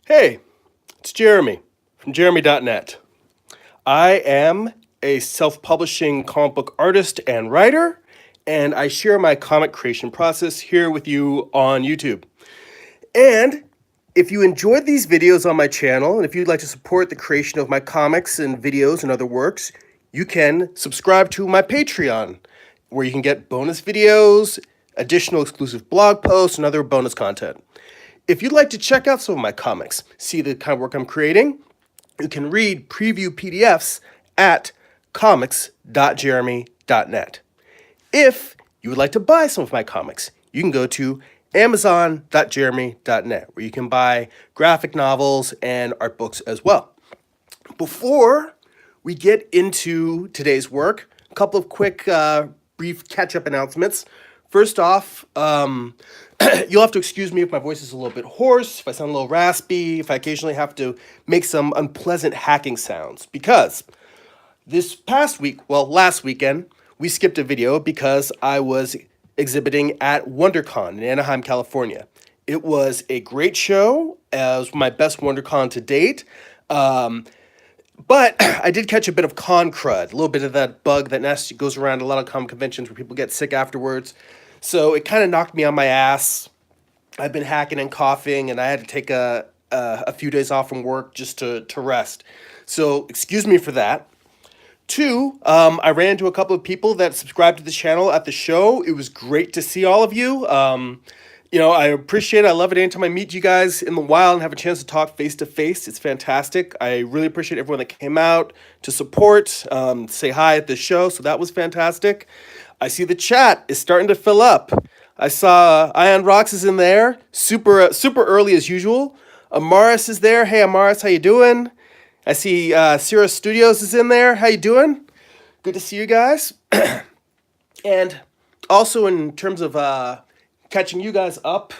Hey, it's Jeremy from jeremy.net. I am a self publishing comic book artist and writer, and I share my comic creation process here with you on YouTube. And if you enjoyed these videos on my channel, and if you'd like to support the creation of my comics and videos and other works, you can subscribe to my Patreon, where you can get bonus videos, additional exclusive blog posts, and other bonus content. If you'd like to check out some of my comics, see the kind of work I'm creating, you can read preview PDFs at comics.jeremy.net. If you would like to buy some of my comics, you can go to amazon.jeremy.net, where you can buy graphic novels and art books as well. Before we get into today's work, a couple of quick, brief catch-up announcements. First off, you'll have to excuse me if my voice is a little bit hoarse, if I sound a little raspy, if I occasionally have to make some unpleasant hacking sounds, because this past week, well, last weekend, we skipped a video because I was exhibiting at WonderCon in Anaheim, California. It was a great show. It was my best WonderCon to date. But I did catch a bit of con crud, a little bit of that bug that goes around a lot of comic conventions where people get sick afterwards. So it kind of knocked me on my ass. I've been hacking and coughing, and I had to take a few days off from work just to rest. So excuse me for that. Two, I ran into a couple of people that subscribed to the channel at the show. It was great to see all of you. I appreciate it. I love it anytime I meet you guys in the wild and have a chance to talk face to face. It's fantastic. I really appreciate everyone that came out to support, say hi at the show. So that was fantastic. I see the chat is starting to fill up. I saw Ion Rocks is in there, super early as usual. Amaris is there. Hey, Amaris, how you doing? I see Sierra Studios is in there. How you doing? Good to see you guys. And also in terms of catching you guys up,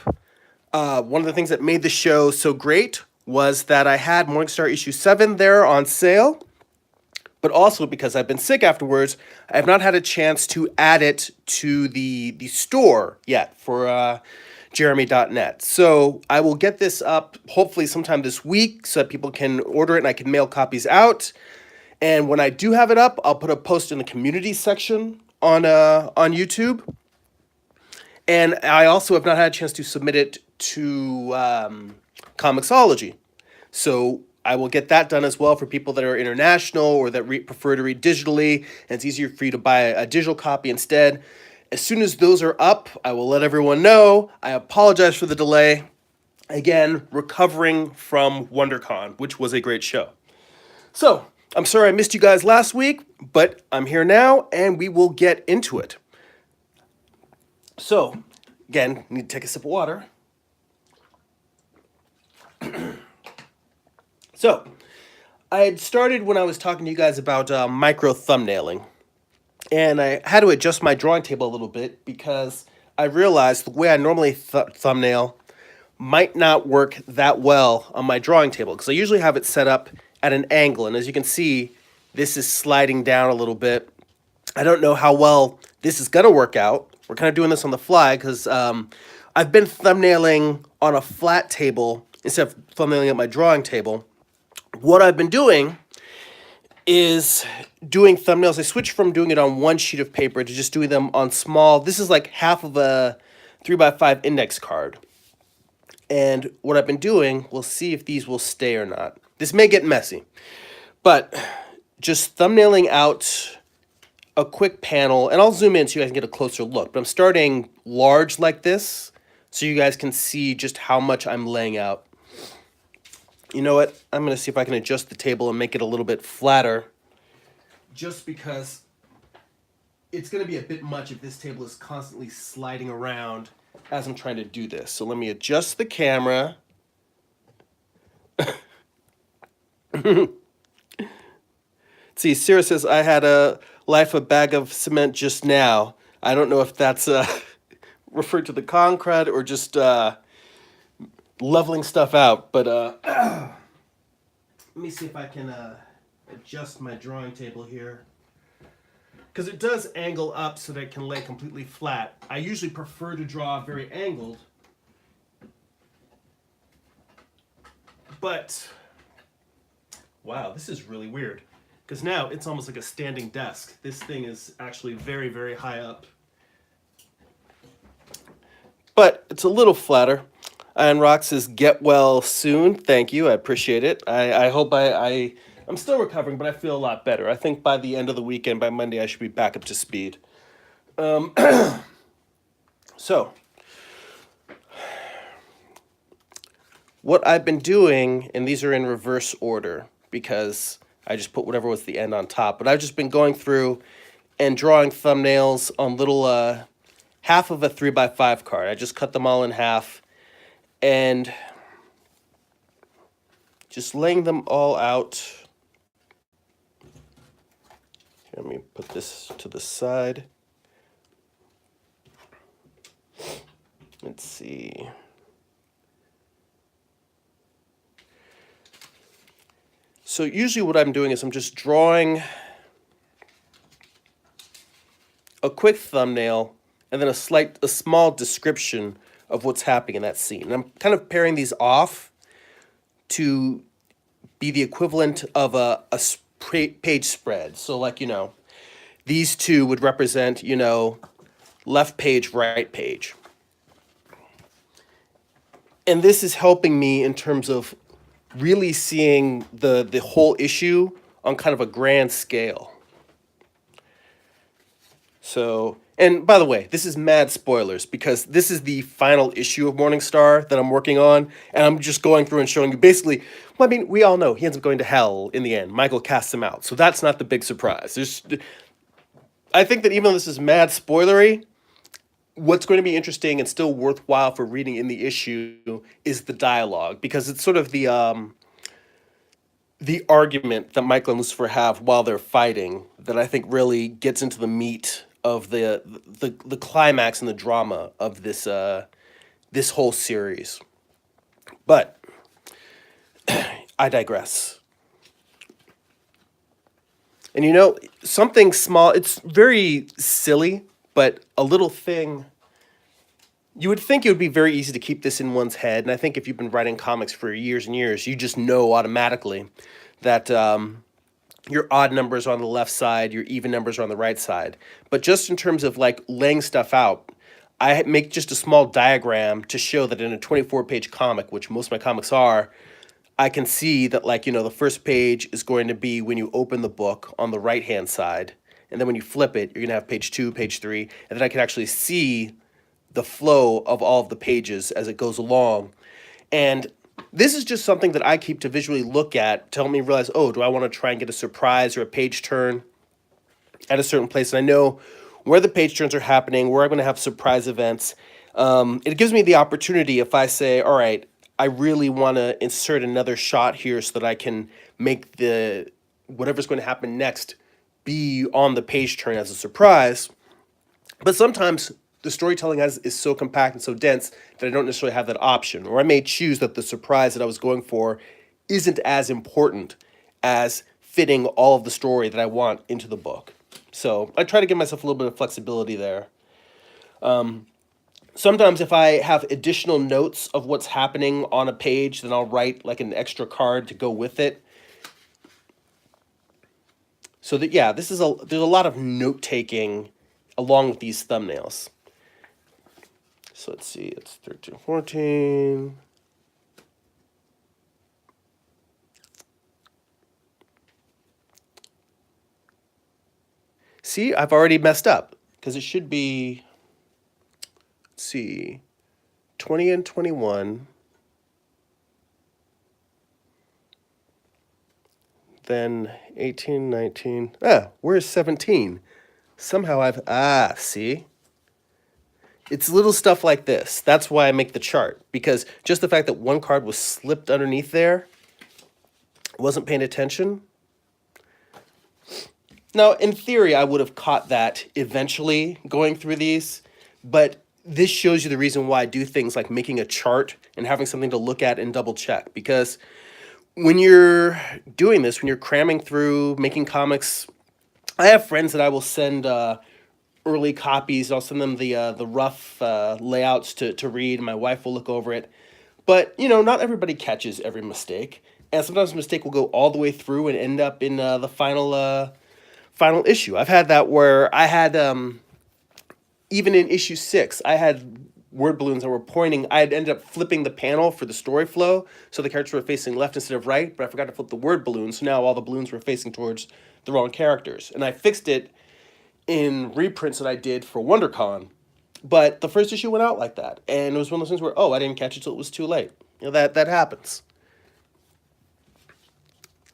one of the things that made the show so great was that I had Morningstar issue 7 there on sale, but also because I've been sick afterwards, I have not had a chance to add it to the store yet for jeremy.net. So I will get this up hopefully sometime this week so that people can order it and I can mail copies out. And when I do have it up, I'll put a post in the community section on YouTube. And I also have not had a chance to submit it to Comixology. So I will get that done as well for people that are international or that prefer to read digitally, and it's easier for you to buy a digital copy instead. As soon as those are up, I will let everyone know. I apologize for the delay. Again, recovering from WonderCon, which was a great show. So, I'm sorry I missed you guys last week, but I'm here now, and we will get into it. So, again, need to take a sip of water. So, I had started when I was talking to you guys about micro thumbnailing. And I had to adjust my drawing table a little bit because I realized the way I normally thumbnail might not work that well on my drawing table, because I usually have it set up at an angle. And as you can see, this is sliding down a little bit. I don't know how well this is going to work out. We're kind of doing this on the fly because I've been thumbnailing on a flat table instead of thumbnailing at my drawing table. What I've been doing is doing thumbnails. I switched from doing it on one sheet of paper to just doing them on small. This is like half of a 3x5 index card. And what I've been doing, we'll see if these will stay or not. This may get messy, but just thumbnailing out a quick panel, and I'll zoom in so you guys can get a closer look. But I'm starting large like this so you guys can see just how much I'm laying out. You know what? I'm going to see if I can adjust the table and make it a little bit flatter, just because it's going to be a bit much if this table is constantly sliding around as I'm trying to do this. So let me adjust the camera. See, Sarah says, I had a bag of cement just now. I don't know if that's referred to the con crud or just leveling stuff out, but let me see if I can adjust my drawing table here, because it does angle up so that it can lay completely flat. I usually prefer to draw very angled, But wow, this is really weird. Because now it's almost like a standing desk. This thing is actually very, very high up. But it's a little flatter. And Rock says, "Get well soon." Thank you. I appreciate it. I hope I'm still recovering, but I feel a lot better. I think by the end of the weekend, by Monday, I should be back up to speed. So, what I've been doing, and these are in reverse order because I just put whatever was the end on top, but I've just been going through and drawing thumbnails on little half of a 3x5 card. I just cut them all in half and just laying them all out. Let me put this to the side. Let's see. So usually what I'm doing is I'm just drawing a quick thumbnail and then a small description of what's happening in that scene. And I'm kind of pairing these off to be the equivalent of a page spread. So like, these two would represent, left page, right page. And this is helping me in terms of really seeing the whole issue on kind of a grand scale. So, and by the way, this is mad spoilers because this is the final issue of Morningstar that I'm working on, and I'm just going through and showing you basically, well, I mean, we all know he ends up going to hell in the end. Michael casts him out, so that's not the big surprise. I think that even though this is mad spoilery, what's going to be interesting and still worthwhile for reading in the issue is the dialogue, because it's sort of the argument that Michael and Lucifer have while they're fighting that I think really gets into the meat of the climax and the drama of this whole series. But I digress. And something small, it's very silly, but a little thing, you would think it would be very easy to keep this in one's head. And I think if you've been writing comics for years and years, you just know automatically that your odd numbers are on the left side, your even numbers are on the right side. But just in terms of like laying stuff out, I make just a small diagram to show that in a 24-page comic, which most of my comics are, I can see that the first page is going to be when you open the book on the right-hand side. And then when you flip it, you're going to have page 2, page 3. And then I can actually see the flow of all of the pages as it goes along. And this is just something that I keep to visually look at to help me realize, oh, do I want to try and get a surprise or a page turn at a certain place? And I know where the page turns are happening, where I'm going to have surprise events. It gives me the opportunity if I say, all right, I really want to insert another shot here so that I can make whatever's going to happen next be on the page turn as a surprise. But sometimes the storytelling is so compact and so dense that I don't necessarily have that option. Or I may choose that the surprise that I was going for isn't as important as fitting all of the story that I want into the book. So I try to give myself a little bit of flexibility there. Sometimes if I have additional notes of what's happening on a page, then I'll write like an extra card to go with it. So that, yeah, there's a lot of note taking along with these thumbnails. So let's see, it's 13, 14. See, I've already messed up because it should be, let's see, 20 and 21. Then 18, 19. Where's 17? Somehow see? It's little stuff like this. That's why I make the chart, because just the fact that one card was slipped underneath there, wasn't paying attention. Now, in theory, I would have caught that eventually going through these, but this shows you the reason why I do things like making a chart and having something to look at and double check, because when you're doing this, when you're cramming through making comics, I have friends that I will send early copies. I'll send them the rough layouts to read. My wife will look over it. But, you know, not everybody catches every mistake. And sometimes a mistake will go all the way through and end up in the final issue. I've had that where I had even in issue 6, I had word balloons that were pointing. I had ended up flipping the panel for the story flow, so the characters were facing left instead of right. But I forgot to flip the word balloon, so now all the balloons were facing towards the wrong characters. And I fixed it in reprints that I did for WonderCon. But the first issue went out like that, and it was one of those things where, oh, I didn't catch it till it was too late. You know, that happens.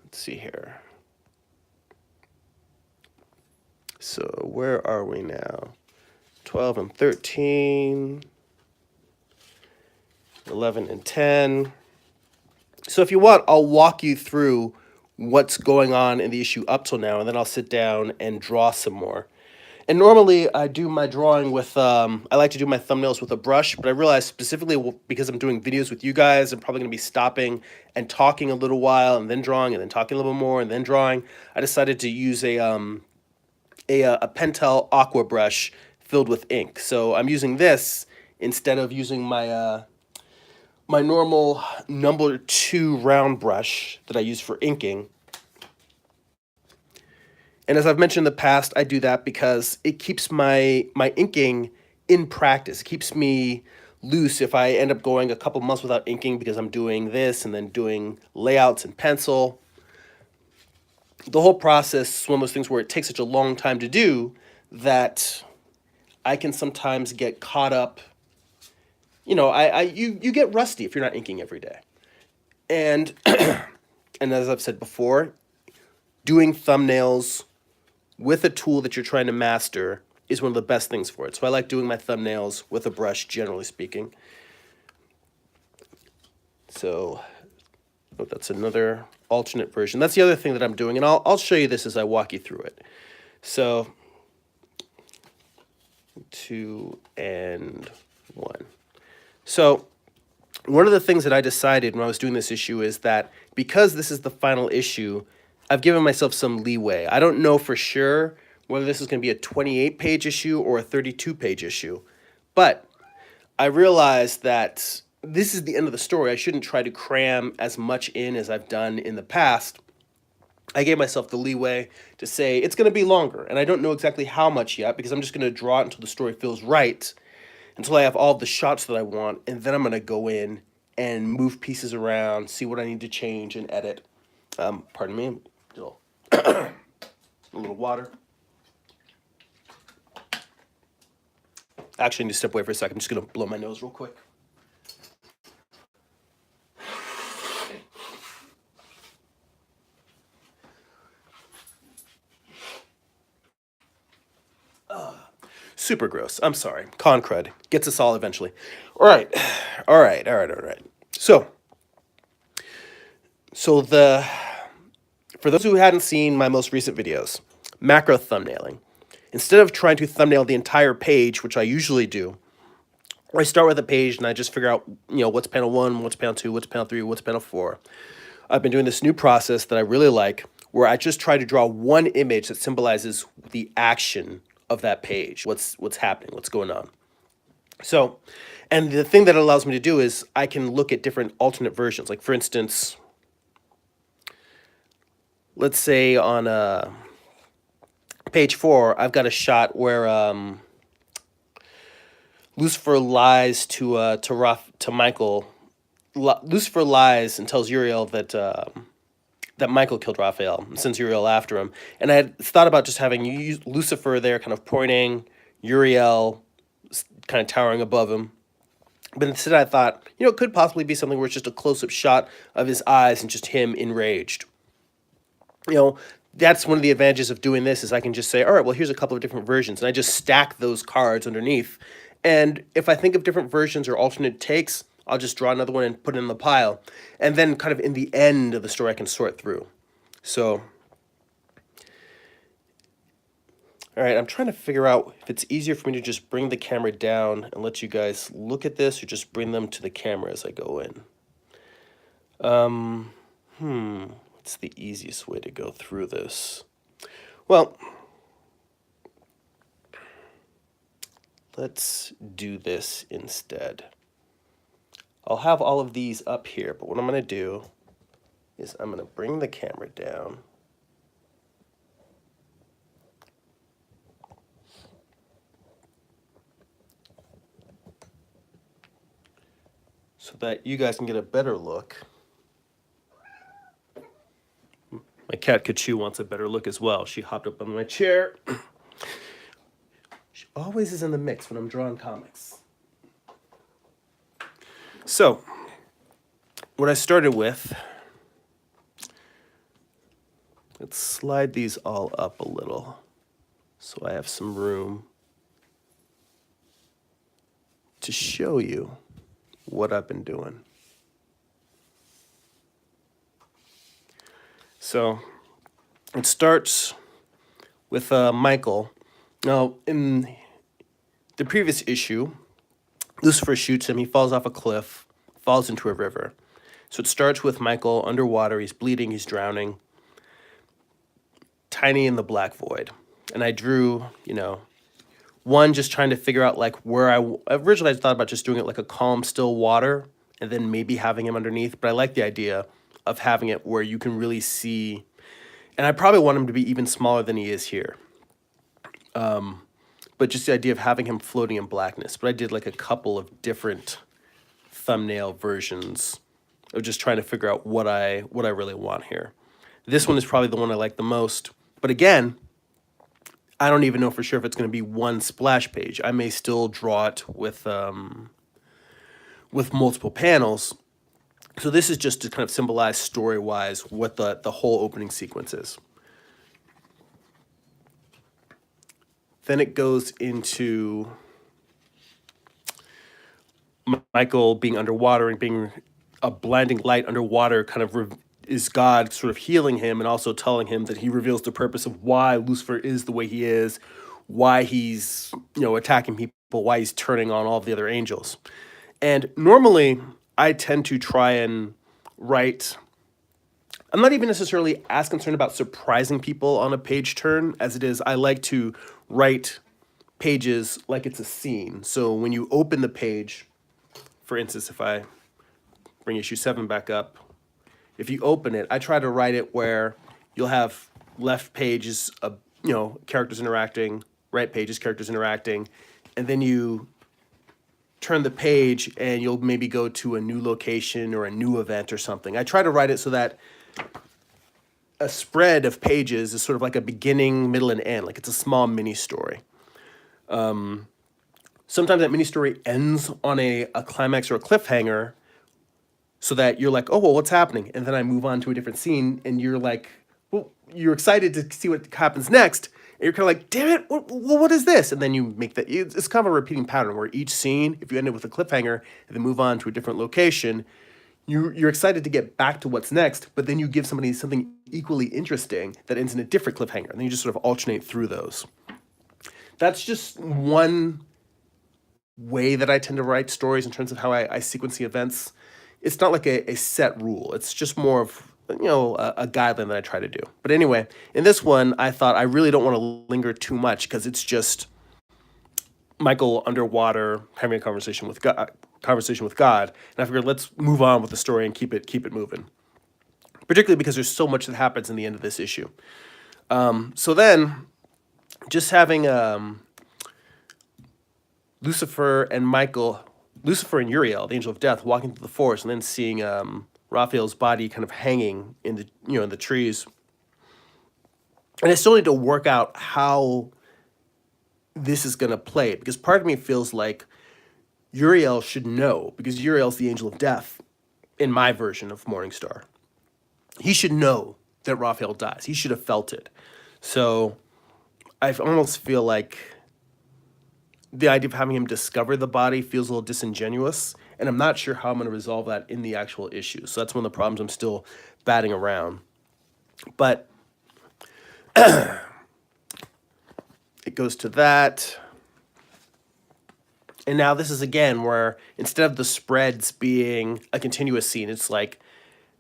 Let's see here. So where are we now? 12 and 13, 11 and 10. So if you want, I'll walk you through what's going on in the issue up till now, and then I'll sit down and draw some more. And normally I do my drawing with, I like to do my thumbnails with a brush, but I realized specifically because I'm doing videos with you guys, I'm probably going to be stopping and talking a little while and then drawing and then talking a little more and then drawing. I decided to use a Pentel Aqua brush filled with ink. So I'm using this instead of using my my normal number 2 round brush that I use for inking. And as I've mentioned in the past, I do that because it keeps my inking in practice. It keeps me loose if I end up going a couple months without inking because I'm doing this and then doing layouts in pencil. The whole process is one of those things where it takes such a long time to do that I can sometimes get caught up. You know, you get rusty if you're not inking every day. And and as I've said before, doing thumbnails with a tool that you're trying to master is one of the best things for it. So I like doing my thumbnails with a brush, generally speaking. So oh, that's another alternate version. That's the other thing that I'm doing, and I'll show you this as I walk you through it. So 2 and 1. So one of the things that I decided when I was doing this issue is that because this is the final issue, I've given myself some leeway. I don't know for sure whether this is going to be a 28-page issue or a 32-page issue, but I realized that this is the end of the story. I shouldn't try to cram as much in as I've done in the past. I gave myself the leeway to say it's going to be longer, and I don't know exactly how much yet because I'm just going to draw it until the story feels right, until I have all the shots that I want, and then I'm going to go in and move pieces around, see what I need to change and edit. Pardon me, a little water. Actually, I need to step away for a second. I'm just going to blow my nose real quick. Super gross. I'm sorry. Con crud. Gets us all eventually. All right. So for those who hadn't seen my most recent videos, macro thumbnailing. Instead of trying to thumbnail the entire page, which I usually do, I start with a page and I just figure out, you know, what's panel 1, what's panel 2, what's panel 3, what's panel 4. I've been doing this new process that I really like where I just try to draw one image that symbolizes the action of that page, what's happening, what's going on. So, and the thing that it allows me to do is I can look at different alternate versions. Like for instance, let's say on page 4, I've got a shot where Lucifer lies to Michael. Lucifer lies and tells Uriel that that Michael killed Raphael and sends Uriel after him. And I had thought about just having Lucifer there kind of pointing, Uriel kind of towering above him. But instead I thought, you know, it could possibly be something where it's just a close-up shot of his eyes and just him enraged. You know, that's one of the advantages of doing this is I can just say, all right, well, here's a couple of different versions. And I just stack those cards underneath. And if I think of different versions or alternate takes, I'll just draw another one and put it in the pile. And then kind of in the end of the story, I can sort through. So, all right, I'm trying to figure out if it's easier for me to just bring the camera down and let you guys look at this or just bring them to the camera as I go in. What's the easiest way to go through this? Well, let's do this instead. I'll have all of these up here, but what I'm going to do is I'm going to bring the camera down. So that you guys can get a better look. My cat Kachu wants a better look as well. She hopped up on my chair. She always is in the mix when I'm drawing comics. So, what I started with, let's slide these all up a little so I have some room to show you what I've been doing. So it starts with Michael. Now, in the previous issue, Lucifer shoots him. He falls off a cliff, falls into a river. So it starts with Michael underwater. He's bleeding. He's drowning. Tiny in the black void. And I drew, one just trying to figure out like where originally I thought about just doing it like a calm, still water and then maybe having him underneath. But I like the idea of having it where you can really see. And I probably want him to be even smaller than he is here. But just the idea of having him floating in blackness. But I did like a couple of different thumbnail versions of just trying to figure out what I really want here. This one is probably the one I like the most. But again, I don't even know for sure if it's going to be one splash page. I may still draw it with multiple panels. So this is just to kind of symbolize story-wise what the whole opening sequence is. Then it goes into Michael being underwater and being a blinding light underwater kind of is God sort of healing him and also telling him that he reveals the purpose of why Lucifer is the way he is, why he's, attacking people, why he's turning on all of the other angels. And normally I tend to try and write, I'm not even necessarily as concerned about surprising people on a page turn as it is I like to write pages like it's a scene. So when you open the page, for instance, if I bring issue 7 back up, if you open it, I try to write it where you'll have left pages of, characters interacting, right pages, characters interacting, and then you turn the page and you'll maybe go to a new location or a new event or something. I try to write it so that a spread of pages is sort of like a beginning, middle, and end, like it's a small mini story. Sometimes that mini story ends on a climax or a cliffhanger so that you're like, oh, well, what's happening? And then I move on to a different scene and you're like, well, you're excited to see what happens next. And you're kind of like, damn it, what is this? And then you make that, it's kind of a repeating pattern where each scene, if you end it with a cliffhanger and then move on to a different location, you're excited to get back to what's next, but then you give somebody something equally interesting that ends in a different cliffhanger. And then you just sort of alternate through those. That's just one way that I tend to write stories in terms of how I sequence the events. It's not like a set rule. It's just more of, a guideline that I try to do. But anyway, in this one, I thought I really don't want to linger too much because it's just Michael underwater having a conversation with God. And I figured let's move on with the story and keep it moving. Particularly because there's so much that happens in the end of this issue. So then, just having Lucifer and Uriel, the angel of death, walking through the forest, and then seeing Raphael's body kind of hanging in the trees. And I still need to work out how this is going to play, because part of me feels like Uriel should know, because Uriel's the angel of death in my version of Morningstar. He should know that Raphael dies. He should have felt it. So I almost feel like the idea of having him discover the body feels a little disingenuous, and I'm not sure how I'm going to resolve that in the actual issue. So that's one of the problems I'm still batting around. But it goes to that. And now this is again where instead of the spreads being a continuous scene, it's like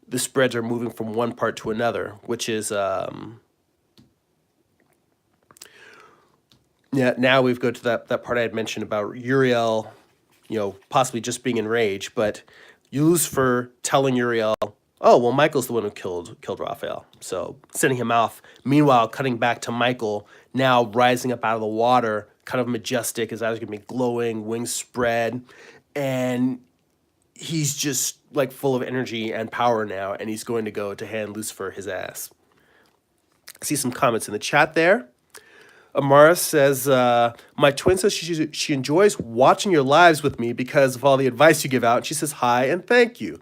the spreads are moving from one part to another, which is now we've go to that part I had mentioned about Uriel, possibly just being enraged, but Lucifer telling Uriel, "Oh, well, Michael's the one who killed Raphael," so sending him off. Meanwhile, cutting back to Michael now rising up out of the water, kind of majestic. His eyes are gonna be glowing, wings spread, and he's just like full of energy and power now, and he's going to go to hand Lucifer his ass. I see some comments in the chat there. Amara says, my twin says she enjoys watching your lives with me because of all the advice you give out. She says hi and thank you.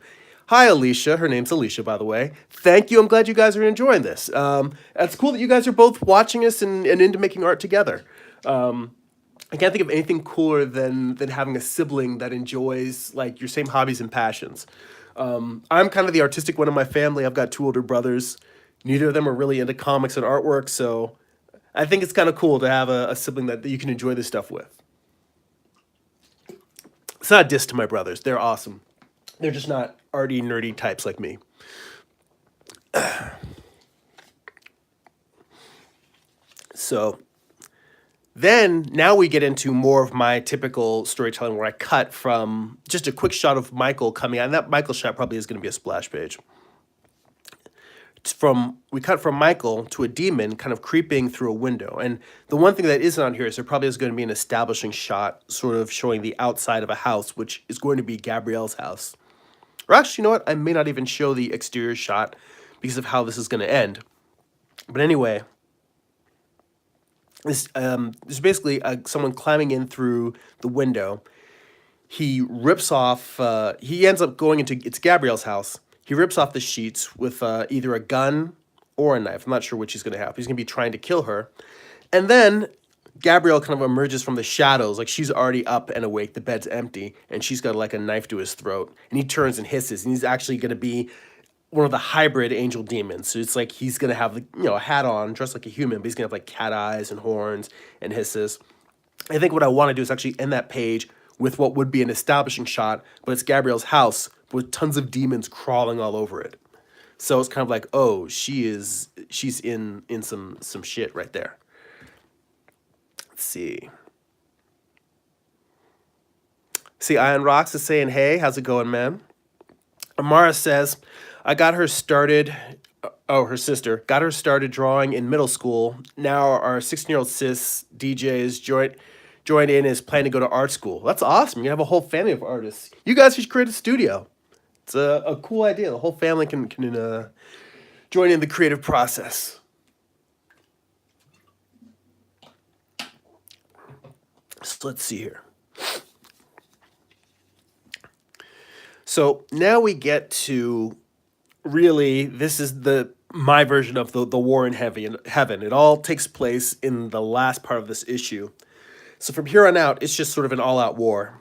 Hi, Alicia. Her name's Alicia, by the way. Thank you. I'm glad you guys are enjoying this. It's cool that you guys are both watching us and into making art together. I can't think of anything cooler than having a sibling that enjoys like your same hobbies and passions. I'm kind of the artistic one in my family. I've got two older brothers. Neither of them are really into comics and artwork, so I think it's kind of cool to have a sibling that you can enjoy this stuff with. It's not a diss to my brothers. They're awesome. They're just not arty, nerdy types like me. So then now we get into more of my typical storytelling where I cut from just a quick shot of Michael coming out. And that Michael shot probably is going to be a splash page. We cut from Michael to a demon kind of creeping through a window. And the one thing that isn't on here is there probably is going to be an establishing shot sort of showing the outside of a house, which is going to be Gabrielle's house. Or actually, you know what? I may not even show the exterior shot because of how this is going to end. But anyway, there's basically someone climbing in through the window. He rips off, he ends up going into, it's Gabrielle's house. He rips off the sheets with either a gun or a knife. I'm not sure which he's going to have. He's going to be trying to kill her. And then Gabrielle kind of emerges from the shadows. Like she's already up and awake. The bed's empty. And she's got like a knife to his throat. And he turns and hisses. And he's actually going to be one of the hybrid angel demons. So it's like he's going to have, a hat on, dressed like a human. But he's going to have like cat eyes and horns and hisses. I think what I want to do is actually end that page with what would be an establishing shot. But it's Gabrielle's house with tons of demons crawling all over it. So it's kind of like, oh, she's in some shit right there. Let's see. See, Iron Rocks is saying, hey, how's it going, man? Amara says, I got her started, her sister, got her started drawing in middle school. Now our 16-year-old sis, DJ, is joined in, is planning to go to art school. That's awesome. You have a whole family of artists. You guys should create a studio. It's a cool idea. The whole family can join in the creative process. So let's see here. So now we get to really, this is my version of the war in heaven. It all takes place in the last part of this issue. So from here on out, it's just sort of an all-out war.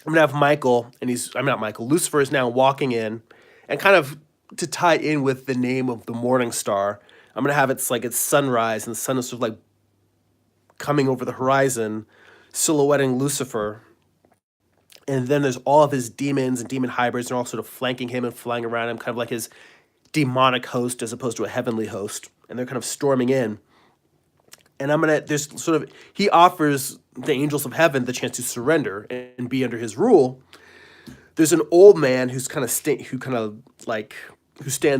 I'm gonna have Michael, and Lucifer is now walking in, and kind of to tie in with the name of the morning star, I'm gonna have it's sunrise, and the sun is sort of like coming over the horizon, silhouetting Lucifer. And then there's all of his demons and demon hybrids, and they're all sort of flanking him and flying around him, kind of like his demonic host as opposed to a heavenly host. And they're kind of storming in. And he offers the angels of heaven the chance to surrender and be under his rule. There's an old man who stands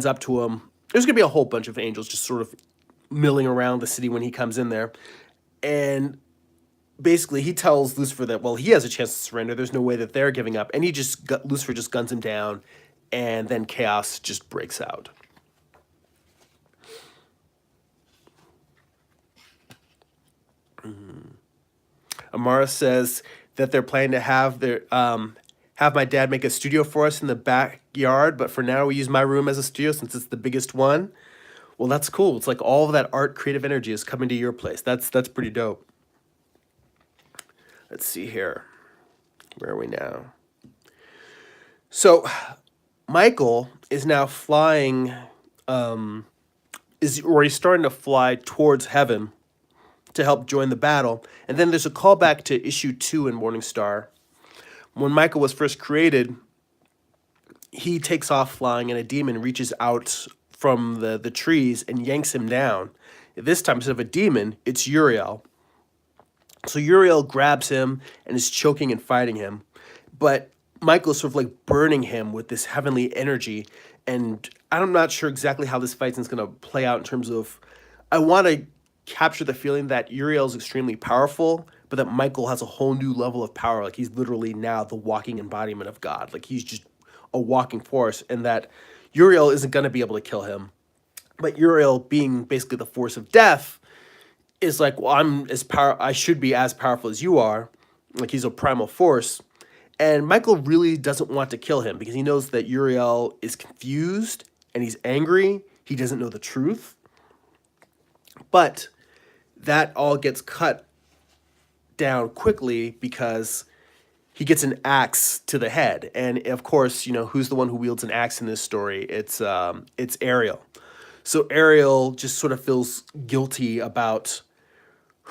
up to him. There's gonna be a whole bunch of angels just sort of milling around the city when he comes in there. And basically he tells Lucifer that, well, he has a chance to surrender. There's no way that they're giving up. And Lucifer just guns him down, and then chaos just breaks out. Amara says that they're planning to have my dad make a studio for us in the backyard, but for now we use my room as a studio since it's the biggest one. Well, that's cool. It's like all of that art, creative energy is coming to your place. That's pretty dope. Let's see here. Where are we now? So Michael is now flying, he's starting to fly towards heaven to help join the battle. And then there's a callback to issue 2 in Morning Star. When Michael was first created, he takes off flying, and a demon reaches out from the trees and yanks him down. This time, instead of a demon, it's Uriel. So Uriel grabs him and is choking and fighting him. But Michael's sort of like burning him with this heavenly energy. And I'm not sure exactly how this fight is going to play out in terms of. I want to capture the feeling that Uriel is extremely powerful, but that Michael has a whole new level of power. Like he's literally now the walking embodiment of God. Like he's just a walking force, and that Uriel isn't going to be able to kill him. But Uriel, being basically the force of death, is like, well, I should be as powerful as you are. Like he's a primal force. And Michael really doesn't want to kill him because he knows that Uriel is confused and he's angry. He doesn't know the truth. But that all gets cut down quickly because he gets an axe to the head. And of course, who's the one who wields an axe in this story? It's Ariel. So Ariel just sort of feels guilty about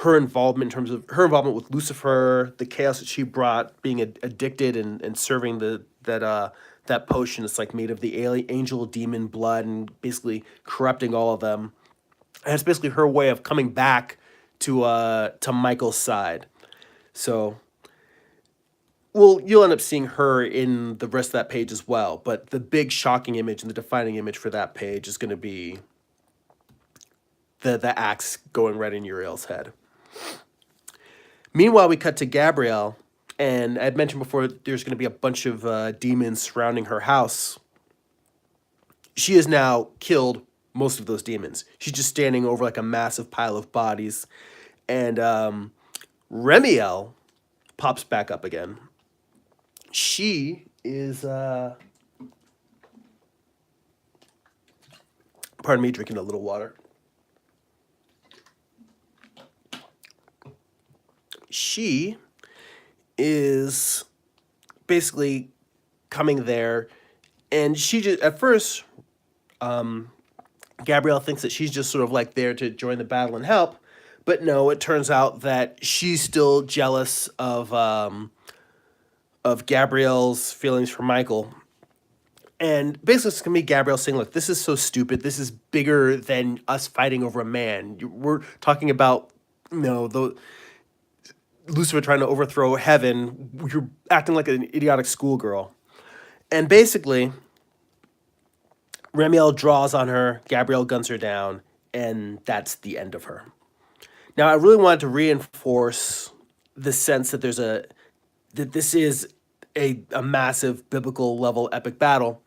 her involvement in terms of her involvement with Lucifer, the chaos that she brought, being addicted and serving that potion. It's like made of the angel demon blood and basically corrupting all of them. And it's basically her way of coming back to Michael's side. So you'll end up seeing her in the rest of that page as well. But the big shocking image and the defining image for that page is going to be the axe going right in Uriel's head. Meanwhile, we cut to Gabrielle, and I had mentioned before there's going to be a bunch of demons surrounding her house. She has now killed most of those demons. She's just standing over like a massive pile of bodies, and Remiel pops back up again. She is, pardon me, drinking a little water. She is basically coming there, and she just at first, Gabrielle thinks that she's just sort of like there to join the battle and help, but no, it turns out that she's still jealous of Gabrielle's feelings for Michael. And basically, it's gonna be Gabrielle saying, "Look, this is so stupid. This is bigger than us fighting over a man. We're talking about, the Lucifer trying to overthrow heaven. You're acting like an idiotic schoolgirl." And basically, Ramiel draws on her, Gabrielle guns her down, and that's the end of her. Now, I really wanted to reinforce the sense that this is a massive biblical level epic battle.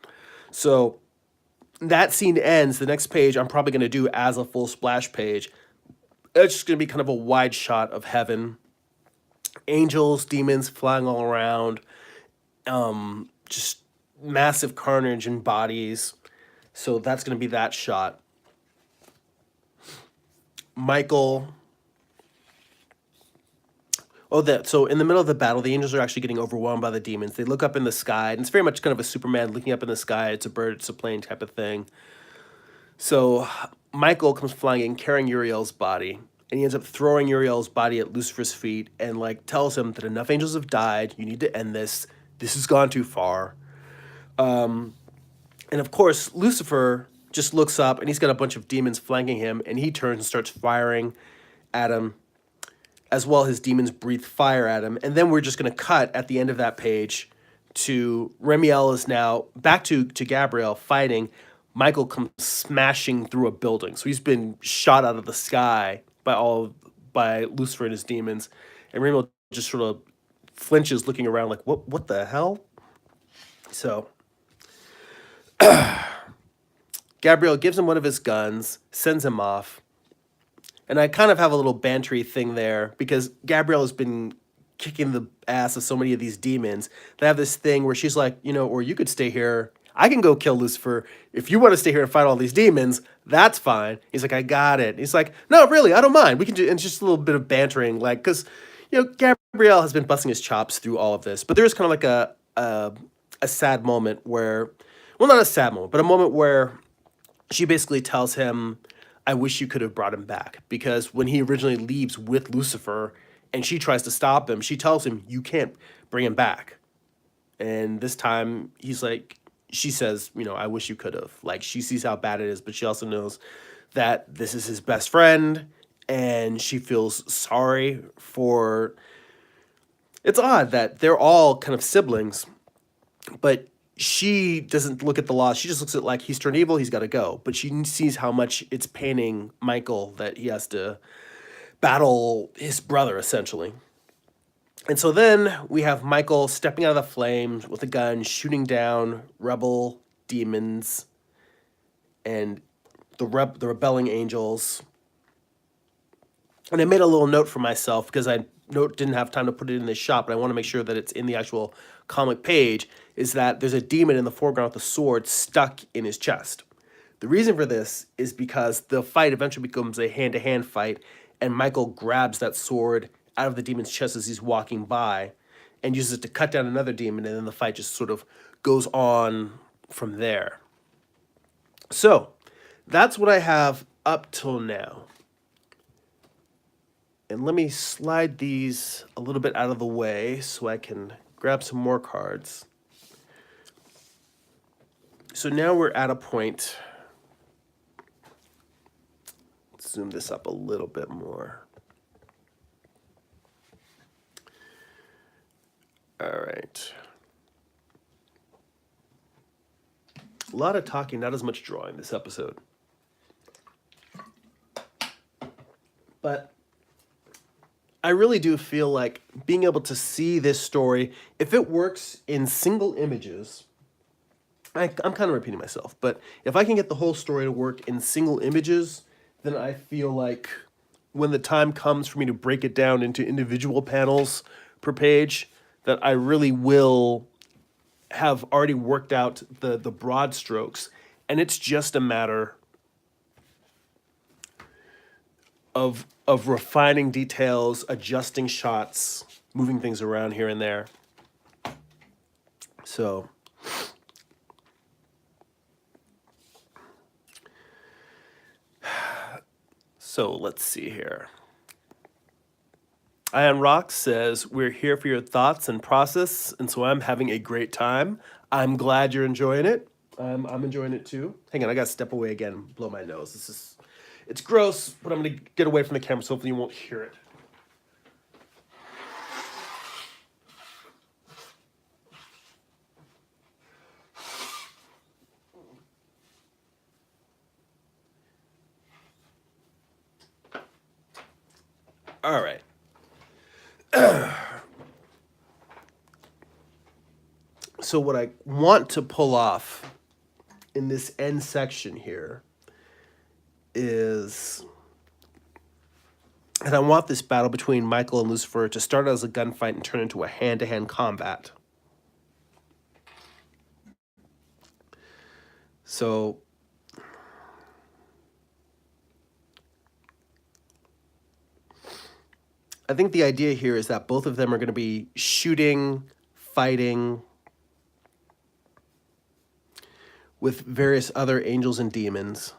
So that scene ends. The next page I'm probably going to do as a full splash page. It's just going to be kind of a wide shot of heaven. Angels, demons flying all around. Just massive carnage and bodies. So that's going to be that shot. Michael. So in the middle of the battle, the angels are actually getting overwhelmed by the demons. They look up in the sky, and it's very much kind of a Superman looking up in the sky. It's a bird, it's a plane type of thing. So Michael comes flying in, carrying Uriel's body, and he ends up throwing Uriel's body at Lucifer's feet and tells him that enough angels have died. You need to end this. This has gone too far. And of course, Lucifer just looks up, and he's got a bunch of demons flanking him, and he turns and starts firing at him. As well, his demons breathe fire at him. And then we're just going to cut at the end of that page to Remiel is now back to Gabrielle fighting. Michael comes smashing through a building. So he's been shot out of the sky by Lucifer and his demons. And Remiel just sort of flinches looking around like, what the hell? So Gabrielle gives him one of his guns, sends him off. And I kind of have a little bantery thing there because Gabrielle has been kicking the ass of so many of these demons. They have this thing where she's like, or you could stay here. I can go kill Lucifer. If you want to stay here and fight all these demons, that's fine. He's like, I got it. He's like, no, really, I don't mind. We can do, and it's just a little bit of bantering, like, because, Gabrielle has been busting his chops through all of this. But there's kind of like a sad moment where, well, not a sad moment, but a moment where she basically tells him, I wish you could have brought him back, because when he originally leaves with Lucifer and she tries to stop him, she tells him, you can't bring him back. And this time she says, I wish you could have. Like, she sees how bad it is, but she also knows that this is his best friend, and she feels sorry for. It's odd that they're all kind of siblings, But she doesn't look at the loss. She just looks at like he's turned evil, he's got to go. But she sees how much it's paining Michael that he has to battle his brother essentially. And so then we have Michael stepping out of the flames with a gun, shooting down rebel demons and the rebelling angels. And I made a little note for myself because I didn't have time to put it in the shop, but I want to make sure that it's in the actual comic page, is that there's a demon in the foreground with a sword stuck in his chest. The reason for this is because the fight eventually becomes a hand-to-hand fight, and Michael grabs that sword out of the demon's chest as he's walking by and uses it to cut down another demon, and then the fight just sort of goes on from there. So, that's what I have up till now. And let me slide these a little bit out of the way so I can grab some more cards. So now we're at a point. Let's zoom this up a little bit more. All right. A lot of talking, not as much drawing this episode. But I really do feel like being able to see this story, if it works in single images, I'm kind of repeating myself, but if I can get the whole story to work in single images, then I feel like when the time comes for me to break it down into individual panels per page, that I really will have already worked out the broad strokes, and it's just a matter of refining details, adjusting shots, moving things around here and there. So let's see here. Ion Rock says, we're here for your thoughts and process, and so I'm having a great time. I'm glad you're enjoying it. I'm enjoying it too. Hang on, I gotta step away again and blow my nose. It's gross, but I'm gonna get away from the camera so hopefully you won't hear it. All right. So what I want to pull off in this end section here is, and I want this battle between Michael and Lucifer to start as a gunfight and turn into a hand-to-hand combat. So I think the idea here is that both of them are going to be shooting, fighting with various other angels and demons.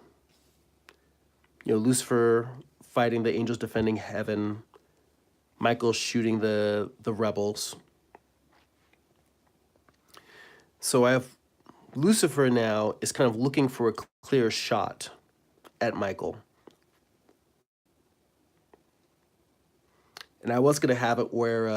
You know, Lucifer fighting the angels defending heaven, Michael shooting the rebels. So I have Lucifer now is kind of looking for a clear shot at Michael. And I was going to have it where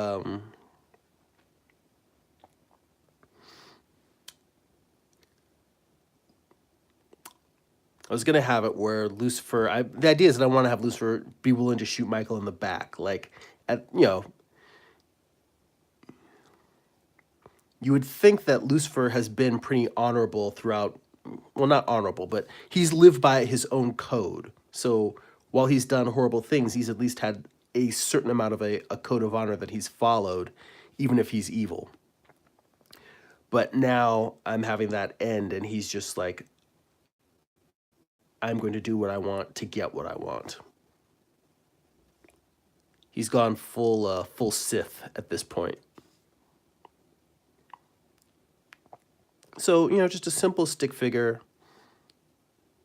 Lucifer, the idea is that I want to have Lucifer be willing to shoot Michael in the back. Like, you would think that Lucifer has been pretty honorable throughout, well, not honorable, but he's lived by his own code. So while he's done horrible things, he's at least had a certain amount of a code of honor that he's followed, even if he's evil. But now I'm having that end, and he's just like, I'm going to do what I want to get what I want. He's gone full Sith at this point. So, just a simple stick figure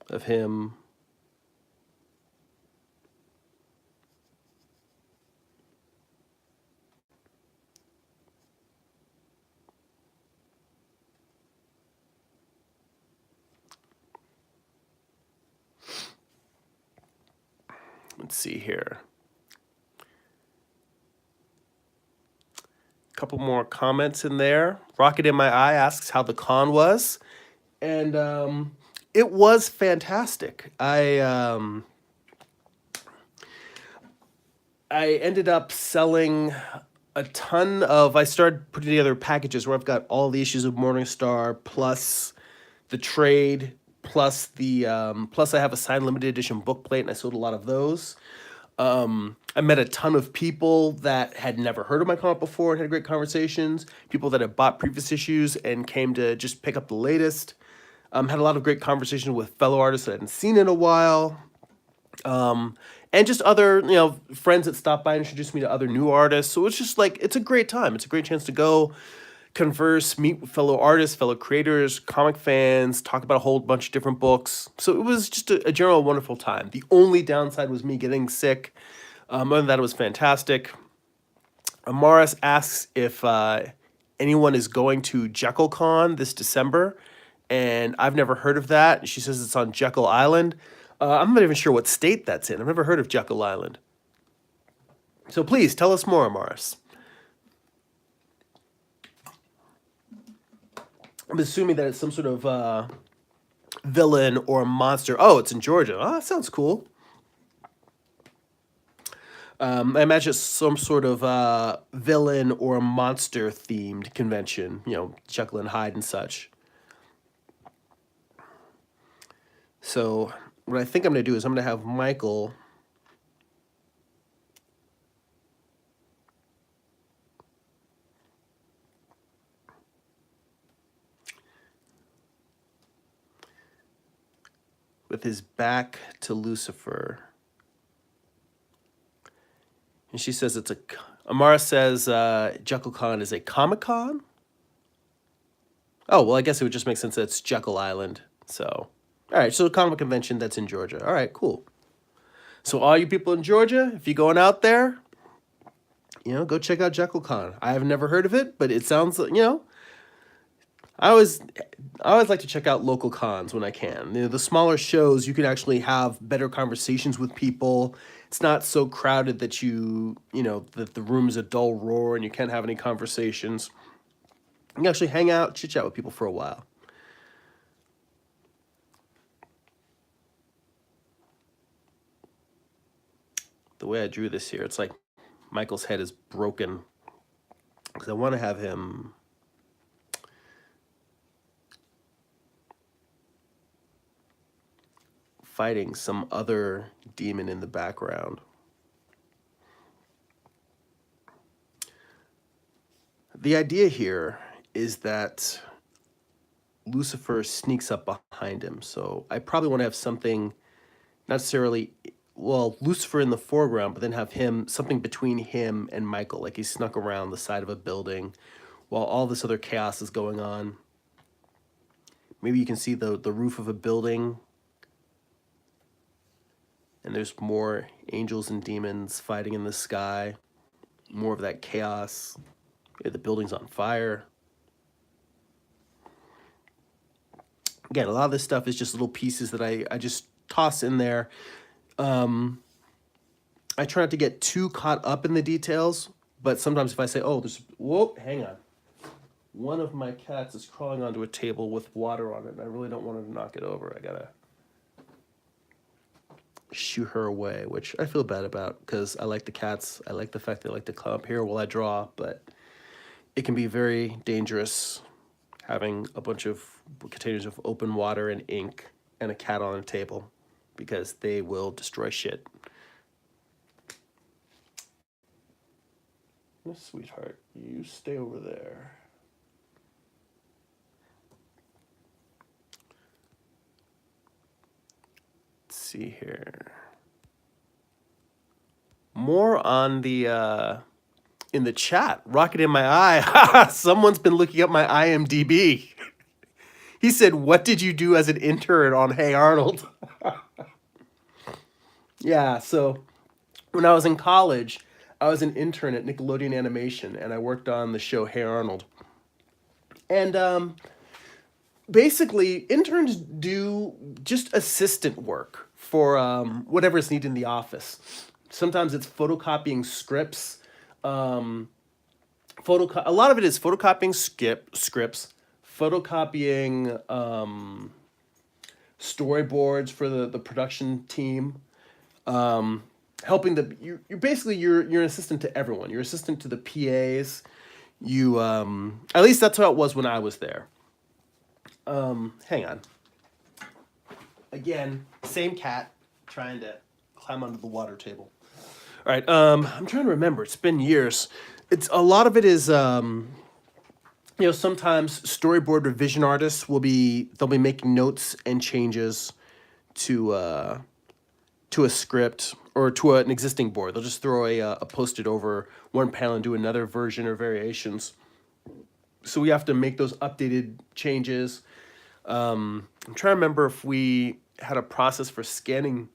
of him. Let's see here. couple more comments in there. Rocket in My Eye asks how the con was, and it was fantastic. I ended up selling a ton of. I started putting together packages where I've got all the issues of Morningstar plus the trade plus the plus I have a signed limited edition book plate, and I sold a lot of those. I met a ton of people that had never heard of my comic before and had great conversations. People that had bought previous issues and came to just pick up the latest. Had a lot of great conversations with fellow artists that I hadn't seen in a while. And just other, friends that stopped by and introduced me to other new artists. So it's just like, it's a great time. It's a great chance to go converse, meet with fellow artists, fellow creators, comic fans, talk about a whole bunch of different books. So it was just a general wonderful time. The only downside was me getting sick. Other than that, it was fantastic. Amaris asks if anyone is going to JekyllCon this December, and I've never heard of that. She says it's on Jekyll Island. I'm not even sure what state that's in. I've never heard of Jekyll Island. So please tell us more, Amaris. I'm assuming that it's some sort of villain or monster. Oh, it's in Georgia. Oh, that sounds cool. I imagine it's some sort of villain or monster themed convention, Jekyll and Hyde and such. So what I think I'm going to do is I'm going to have Michael with his back to Lucifer. And she says Amara says JekyllCon is a Comic-Con? Oh, well, I guess it would just make sense that it's Jekyll Island. So, all right, so a comic convention that's in Georgia. All right, cool. So all you people in Georgia, if you're going out there, go check out JekyllCon. I have never heard of it, but it sounds like, I always like to check out local cons when I can. The smaller shows, you can actually have better conversations with people. It's not so crowded that that the room is a dull roar and you can't have any conversations. You can actually hang out, chit chat with people for a while. The way I drew this here, it's like Michael's head is broken because I want to have him fighting some other demon in the background. The idea here is that Lucifer sneaks up behind him. So I probably want to have something, not necessarily, Lucifer in the foreground, but then have something between him and Michael, like he snuck around the side of a building while all this other chaos is going on. Maybe you can see the roof of a building, and there's more angels and demons fighting in the sky. More of that chaos. The building's on fire. Again, a lot of this stuff is just little pieces that I just toss in there. I try not to get too caught up in the details, but sometimes if I say, hang on. One of my cats is crawling onto a table with water on it, and I really don't want her to knock it over. I gotta shoo her away, which I feel bad about because I like the cats. I like the fact they like to come up here while I draw, but it can be very dangerous having a bunch of containers of open water and ink and a cat on a table because they will destroy shit. Yes, sweetheart, you stay over there. Let's see here. More on the in the chat. Rocket in My Eye. Someone's been looking up my IMDb. He said, "What did you do as an intern on Hey Arnold?" Yeah, so when I was in college, I was an intern at Nickelodeon Animation, and I worked on the show Hey Arnold. And basically, interns do just assistant work for whatever is needed in the office. Sometimes it's photocopying scripts. A lot of it is photocopying scripts, photocopying storyboards for the production team, helping you're basically you're an assistant to everyone. You're assistant to the PAs. You at least that's how it was when I was there. Hang on. Again, same cat trying to climb onto the water table. All right. I'm trying to remember. It's been years. It's a lot of it is sometimes storyboard revision artists they'll be making notes and changes to a script or to an existing board. They'll just throw a post-it over one panel and do another version or variations. So we have to make those updated changes. I'm trying to remember if we had a process for scanning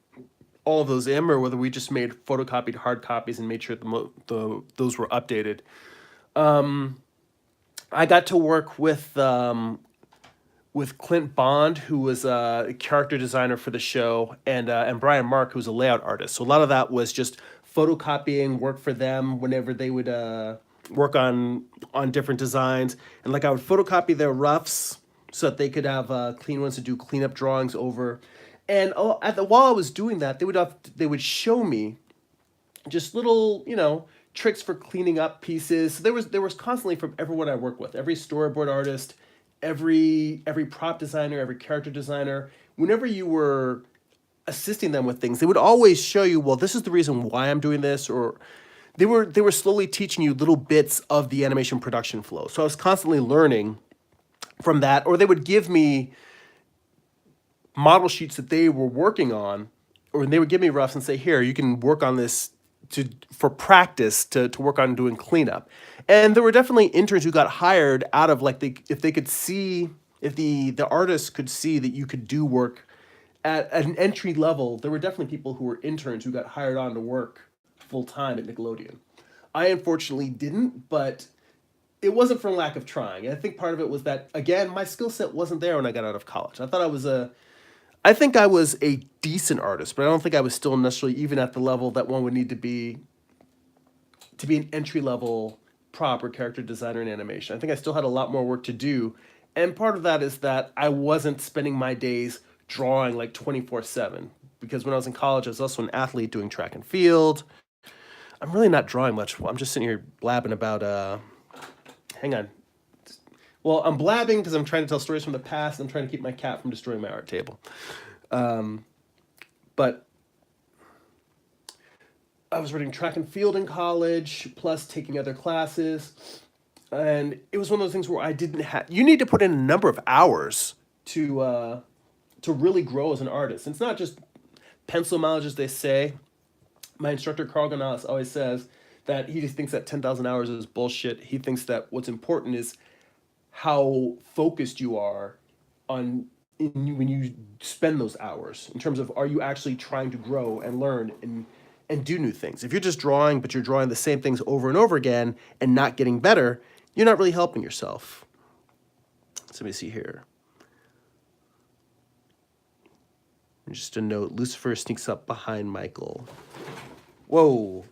all of those in, or whether we just made photocopied hard copies and made sure those were updated. I got to work with Clint Bond, who was a character designer for the show, and Brian Mark, who's a layout artist. So a lot of that was just photocopying work for them whenever they would work on different designs. And like I would photocopy their roughs so that they could have clean ones to do cleanup drawings over. And while I was doing that, they would show me just little tricks for cleaning up pieces. So there was constantly, from everyone I work with, every storyboard artist, every prop designer, every character designer, whenever you were assisting them with things, they would always show you, well, this is the reason why I'm doing this, or they were slowly teaching you little bits of the animation production flow. So I was constantly learning from that, or they would give me model sheets that they were working on, or they would give me roughs and say, here, you can work on this for practice to work on doing cleanup. And there were definitely interns who got hired out of if they could see, if the artists could see that you could do work at an entry level. There were definitely people who were interns who got hired on to work full time at Nickelodeon. I unfortunately didn't, but it wasn't from lack of trying. And I think part of it was that, again, my skill set wasn't there when I got out of college. I think I was a decent artist, but I don't think I was still necessarily even at the level that one would need to be an entry level prop or character designer in animation. I think I still had a lot more work to do. And part of that is that I wasn't spending my days drawing like 24/7. Because when I was in college, I was also an athlete doing track and field. I'm really not drawing much. I'm just sitting here blabbing about, hang on. Well, I'm blabbing because I'm trying to tell stories from the past. And I'm trying to keep my cat from destroying my art table. But I was running track and field in college, plus taking other classes. And it was one of those things where I didn't have. You need to put in a number of hours to really grow as an artist. It's not just pencil mileage, as they say. My instructor, Carl Gonzalez, always says that he just thinks that 10,000 hours is bullshit. He thinks that what's important is how focused you are when you spend those hours, in terms of, are you actually trying to grow and learn and do new things. If you're just drawing, but you're drawing the same things over and over again and not getting better, you're not really helping yourself. So let me see here. Just a note, Lucifer sneaks up behind Michael. Whoa.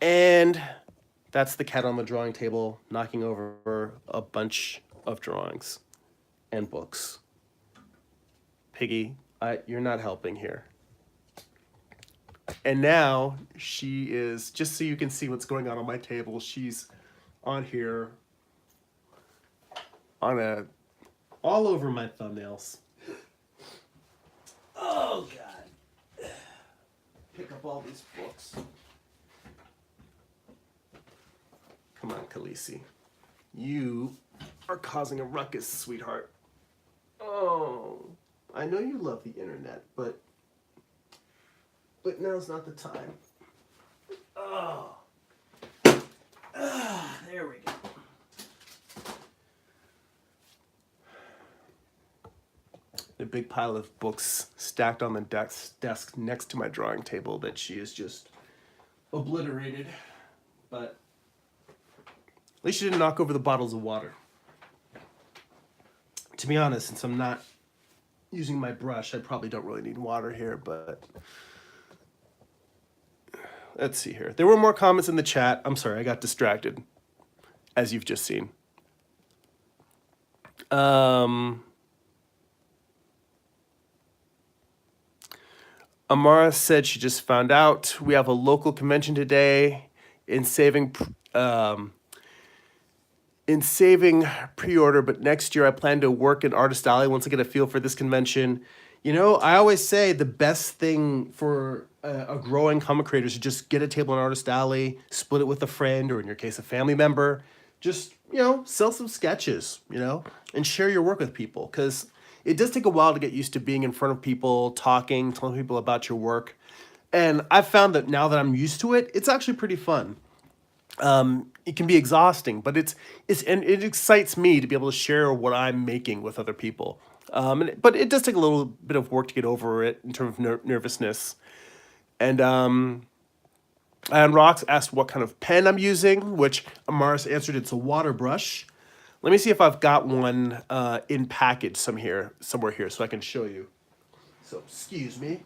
And that's the cat on the drawing table knocking over a bunch of drawings and books. Piggy, you're not helping here. And now she is, just so you can see what's going on my table, she's on here all over my thumbnails. Oh, God. Pick up all these books. Come on, Khaleesi. You are causing a ruckus, sweetheart. Oh, I know you love the internet, but now's not the time. Oh. There we go. A big pile of books stacked on the desk next to my drawing table that she is just obliterated. But at least she didn't knock over the bottles of water. To be honest, since I'm not using my brush, I probably don't really need water here, but let's see here. There were more comments in the chat. I'm sorry, I got distracted, as you've just seen. Amara said she just found out we have a local convention today. In saving pre-order, but next year I plan to work in Artist Alley once I get a feel for this convention. You know, I always say the best thing for a growing comic creator is to just get a table in Artist Alley, split it with a friend, or in your case, a family member. Just, you know, sell some sketches, you know, and share your work with people. Because it does take a while to get used to being in front of people, talking, telling people about your work. And I've found that now that I'm used to it, it's actually pretty fun. It can be exhausting, but and it excites me to be able to share what I'm making with other people. But it does take a little bit of work to get over it in terms of nervousness. And Rox asked what kind of pen I'm using, which Amaris answered it's a water brush. Let me see if I've got one in package somewhere here so I can show you. So excuse me.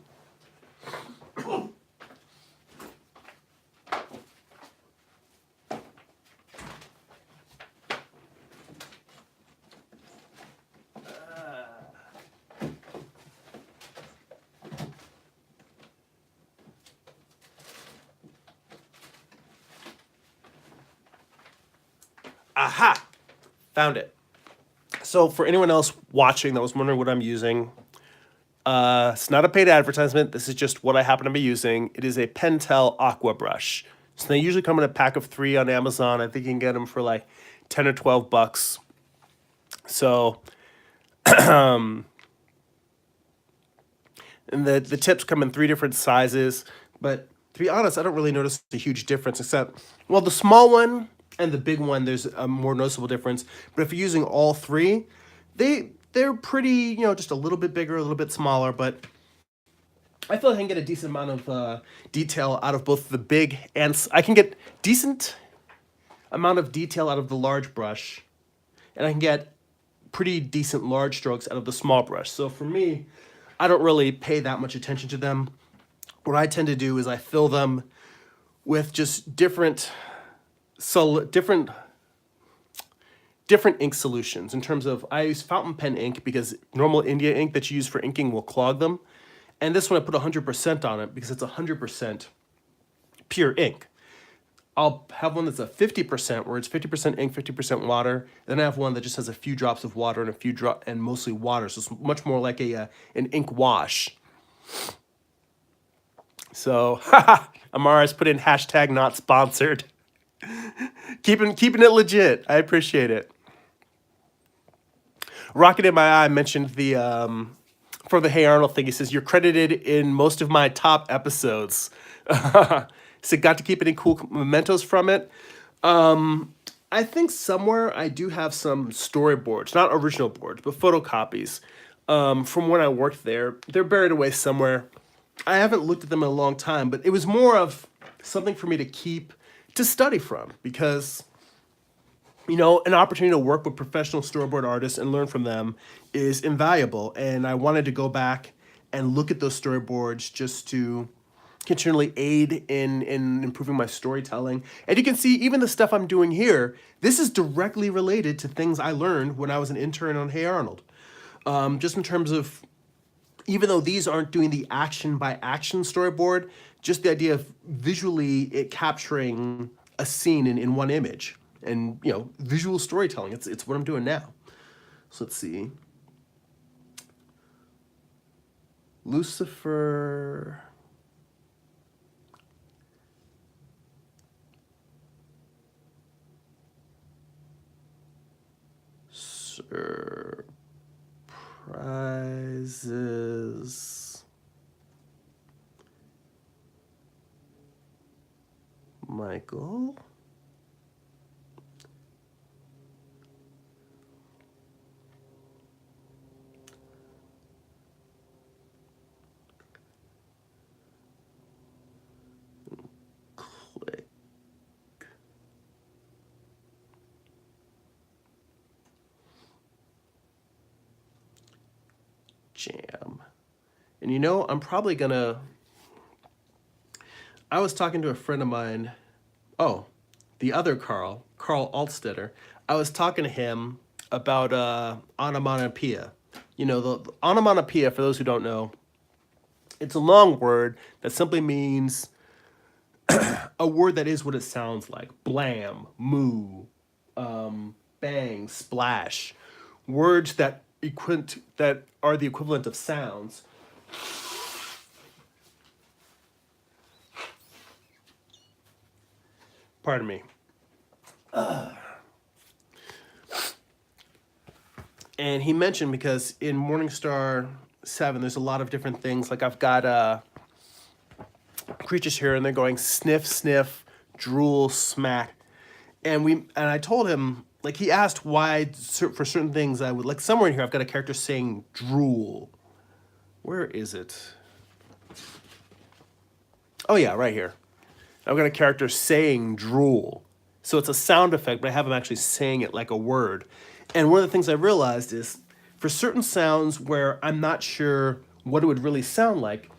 Aha! Found it. So for anyone else watching that was wondering what I'm using, it's not a paid advertisement. This is just what I happen to be using. It is a Pentel Aqua brush. So they usually come in a pack of 3 on Amazon. I think you can get them for like 10 or 12 bucks. So, and the tips come in 3 different sizes. But to be honest, I don't really notice a huge difference, except, well, the small one and the big one, there's a more noticeable difference. But if you're using all 3, they're pretty, you know, just a little bit bigger, a little bit smaller, but I feel like I can get a decent amount of detail out of both the big and I can get decent amount of detail out of the large brush, and I can get pretty decent large strokes out of the small brush. So for me, I don't really pay that much attention to them. What I tend to do is I fill them with just different ink solutions. In terms of, I use fountain pen ink because normal India ink that you use for inking will clog them. And this one I put 100% on it because it's 100% pure ink. I'll have one that's a 50% where it's 50% ink, 50% water. Then I have one that just has a few drops of water and mostly water. So it's much more like an ink wash. So, Amara's put in hashtag not sponsored. keeping it legit. I appreciate it. Rocket in My Eye mentioned the for the Hey Arnold thing. He says you're credited in most of my top episodes. So got to keep any cool mementos from it. I think somewhere I do have some storyboards, not original boards, but photocopies from when I worked there. They're buried away somewhere. I haven't looked at them in a long time, but it was more of something for me to study from, because, you know, an opportunity to work with professional storyboard artists and learn from them is invaluable. And I wanted to go back and look at those storyboards just to continually aid in improving my storytelling. And you can see even the stuff I'm doing here, this is directly related to things I learned when I was an intern on Hey Arnold. Just in terms of, even though these aren't doing the action by action storyboard, just the idea of visually it capturing a scene in one image, and, you know, visual storytelling. It's what I'm doing now. So let's see. Lucifer. Surprises. Michael. Click. Jam. And you know, I'm I was talking to a friend of mine. Oh, the other Carl Altstetter. I was talking to him about onomatopoeia. You know, the onomatopoeia, for those who don't know, it's a long word that simply means a word that is what it sounds like. Blam, moo, bang, splash. Words that are the equivalent of sounds. Pardon me. And he mentioned, because in Morningstar 7, there's a lot of different things. Like I've got creatures here, and they're going sniff, sniff, drool, smack. And I told him, like, he asked why for certain things I would, like, somewhere in here I've got a character saying drool. Where is it? Oh yeah, right here. I've got a character saying drool. So it's a sound effect, but I have him actually saying it like a word. And one of the things I realized is, for certain sounds where I'm not sure what it would really sound like,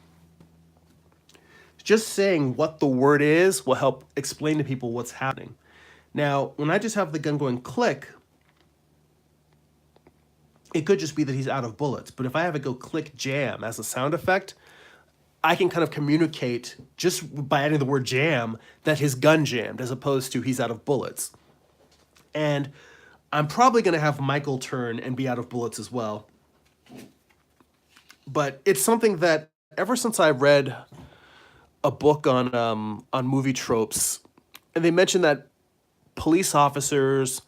just saying what the word is will help explain to people what's happening. Now, when I just have the gun going click, it could just be that he's out of bullets. But if I have it go click jam as a sound effect, I can kind of communicate just by adding the word jam that his gun jammed, as opposed to he's out of bullets. And I'm probably going to have Michael turn and be out of bullets as well. But it's something that ever since I read a book on movie tropes, and they mentioned that police officers,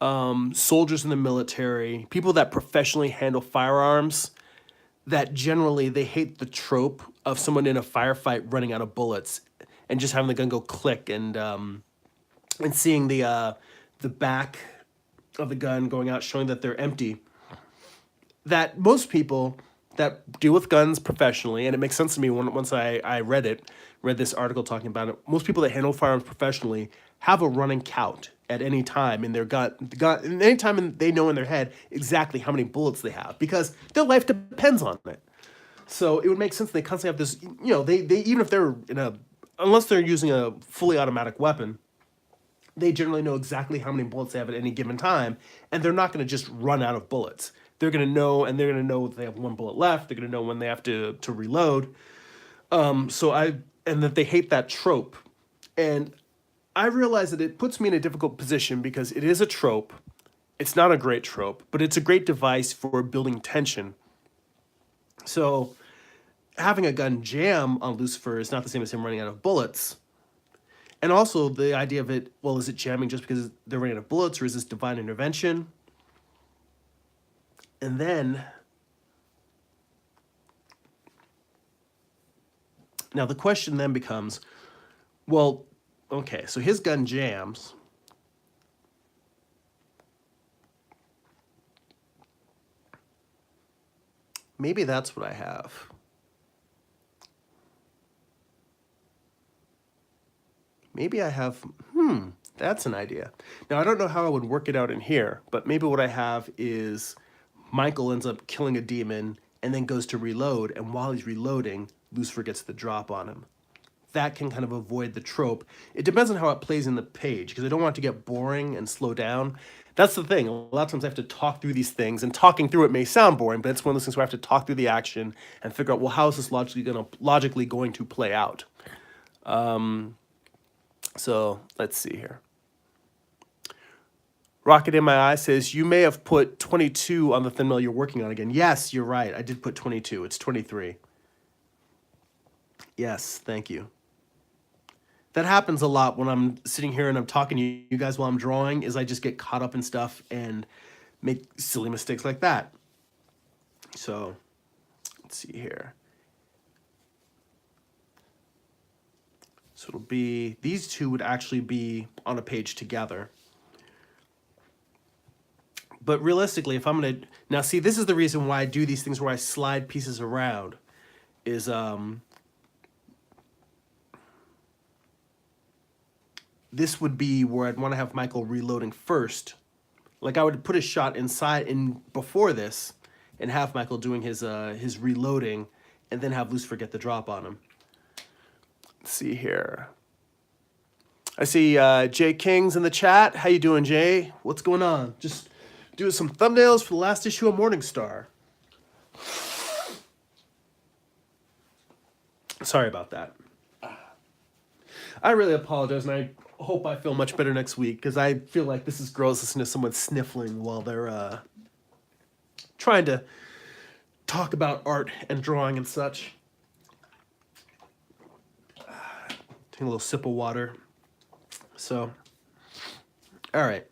soldiers in the military, people that professionally handle firearms, that generally they hate the trope of someone in a firefight running out of bullets and just having the gun go click, and seeing the back of the gun going out, showing that they're empty. That most people that deal with guns professionally, and it makes sense to me once I read this article talking about it, most people that handle firearms professionally have a running count at any time in their gun, and any time they know in their head exactly how many bullets they have, because their life depends on it. So it would make sense they constantly have this, they even if they're unless they're using a fully automatic weapon, they generally know exactly how many bullets they have at any given time, and they're not going to just run out of bullets. They're going to know, and they're going to know that they have one bullet left. They're going to know when they have to reload. And that they hate that trope. And I realize that it puts me in a difficult position, because it is a trope. It's not a great trope, but it's a great device for building tension. So having a gun jam on Lucifer is not the same as him running out of bullets. And also the idea of it, well, is it jamming just because they're running out of bullets, or is this divine intervention? And then, now the question then becomes, well, okay, so his gun jams. Maybe that's what I have. Maybe I have, that's an idea. Now, I don't know how I would work it out in here, but maybe what I have is Michael ends up killing a demon and then goes to reload, and while he's reloading, Lucifer gets the drop on him. That can kind of avoid the trope. It depends on how it plays in the page, because I don't want it to get boring and slow down. That's the thing. A lot of times I have to talk through these things, and talking through it may sound boring, but it's one of those things where I have to talk through the action and figure out, well, how is this logically going to play out? So let's see here. Rocket in My Eye says, you may have put 22 on the thin mail you're working on again. Yes, you're right. I did put 22. It's 23. Yes, thank you. That happens a lot when I'm sitting here and I'm talking to you guys while I'm drawing, is I just get caught up in stuff and make silly mistakes like that. So let's see here. So it'll be, these two would actually be on a page together. But realistically, if I'm going to, now see, this is the reason why I do these things where I slide pieces around, is this would be where I'd want to have Michael reloading first. Like I would put a shot before this and have Michael doing his reloading, and then have Lucifer get the drop on him. Let's see here. I see Jay King's in the chat. How you doing, Jay? What's going on? Just doing some thumbnails for the last issue of Morningstar. Sorry about that. I really apologize, and I hope I feel much better next week, because I feel like this is gross listening to someone sniffling while they're trying to talk about art and drawing and such. Take a little sip of water. So, all right.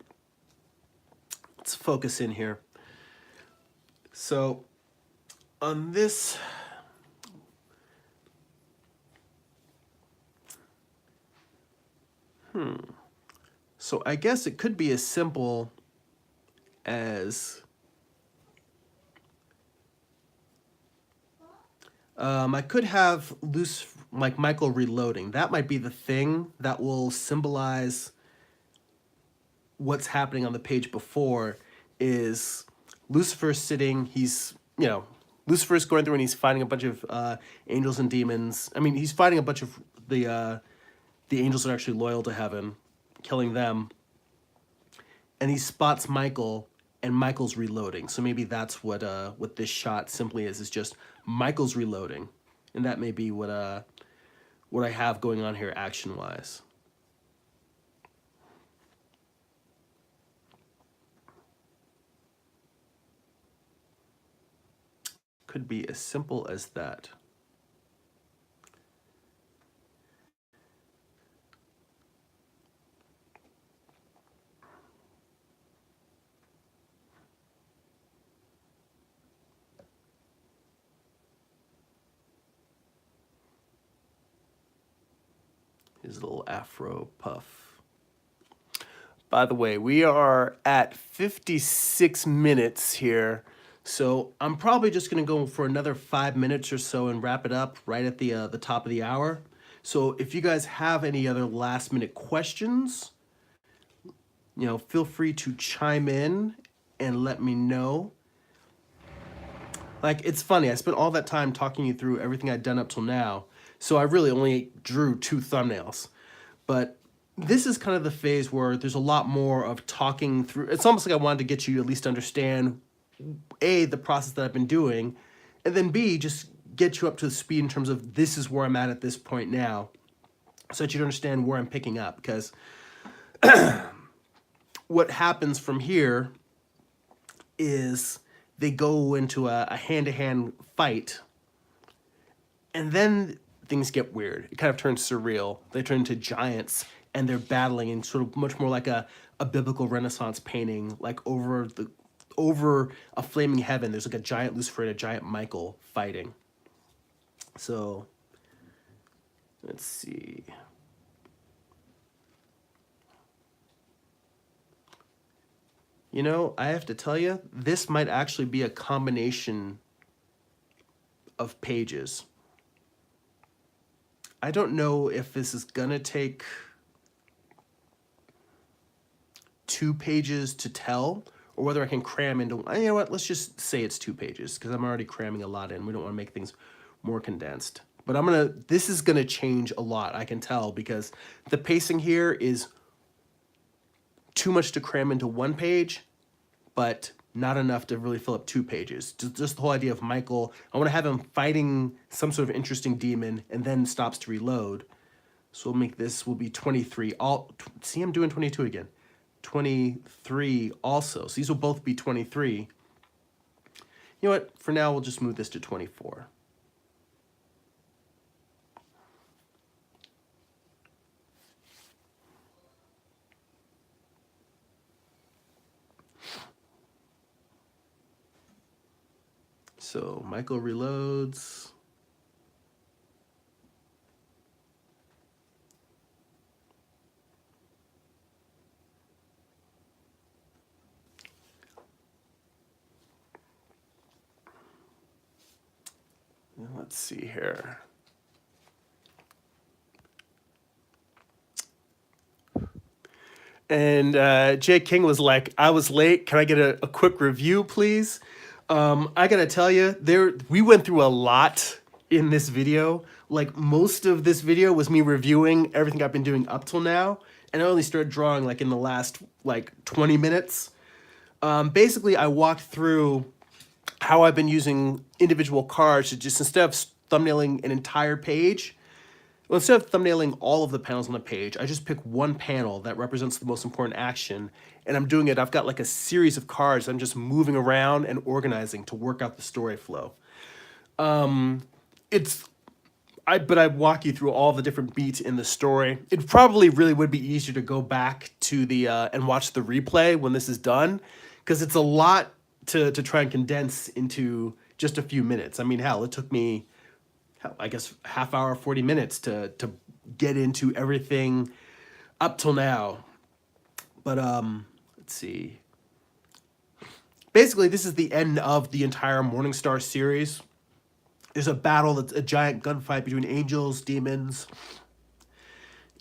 Let's focus in here. So, on this... So I guess it could be as simple as... I could have loose, like Michael reloading. That might be the thing that will symbolize what's happening on the page before. Is Lucifer sitting, he's, Lucifer's going through and he's fighting a bunch of angels and demons. I mean, he's fighting a bunch of the angels that are actually loyal to heaven, killing them. And he spots Michael, and Michael's reloading. So maybe that's what this shot simply is just Michael's reloading. And that may be what I have going on here action-wise. Could be as simple as that. His little afro puff. By the way, we are at 56 minutes here, so I'm probably just going to go for another 5 minutes or so and wrap it up right at the top of the hour. So if you guys have any other last minute questions, feel free to chime in and let me know. Like, it's funny, I spent all that time talking you through everything I'd done up till now, so I really only drew 2 thumbnails. But this is kind of the phase where there's a lot more of talking through. It's almost like I wanted to get you to at least understand, A, the process that I've been doing, and then B, just get you up to the speed in terms of this is where I'm at this point now, so that you understand where I'm picking up. Because what happens from here is they go into a hand-to-hand fight, and then things get weird. It kind of turns surreal. They turn into giants, and they're battling in sort of much more like a biblical Renaissance painting, like over a flaming heaven. There's like a giant Lucifer and a giant Michael fighting. So, let's see. I have to tell you, this might actually be a combination of pages. I don't know if this is gonna take 2 pages to tell, or whether I can cram into, you know what, let's just say it's 2 pages, because I'm already cramming a lot in. We don't want to make things more condensed. But this is gonna change a lot, I can tell, because the pacing here is too much to cram into 1 page, but not enough to really fill up 2 pages. Just the whole idea of Michael, I want to have him fighting some sort of interesting demon and then stops to reload. So we'll make this, will be 23. See, I'm doing 22 again. 23 also. So these will both be 23. You know what? For now, we'll just move this to 24. So Michael reloads. Let's see here. And Jay King was like, I was late. Can I get a quick review, please? I gotta tell you, we went through a lot in this video. Like, most of this video was me reviewing everything I've been doing up till now, and I only started drawing like in the last like 20 minutes. Basically, I walked through how I've been using individual cards to just, instead of thumbnailing an entire page, well, instead of thumbnailing all of the panels on the page, I just pick one panel that represents the most important action, and I'm doing it. I've got like a series of cards I'm just moving around and organizing to work out the story flow. It's but I walk you through all the different beats in the story. It probably really would be easier to go back to the and watch the replay when this is done, because it's a lot to try and condense into just a few minutes. I mean, hell, it took me, I guess, half hour, 40 minutes to get into everything up till now. But let's see. Basically, this is the end of the entire Morningstar series. There's a battle, that's a giant gunfight between angels, demons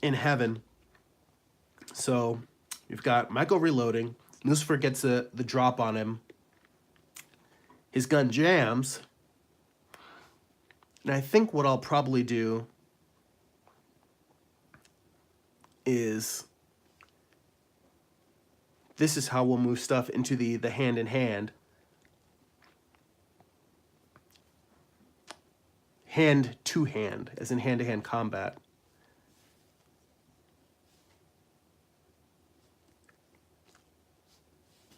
in heaven. So you've got Michael reloading. Lucifer gets the drop on him. His gun jams. And I think what I'll probably do is, this is how we'll move stuff into the hand-in-hand. Hand-to-hand, as in hand-to-hand combat.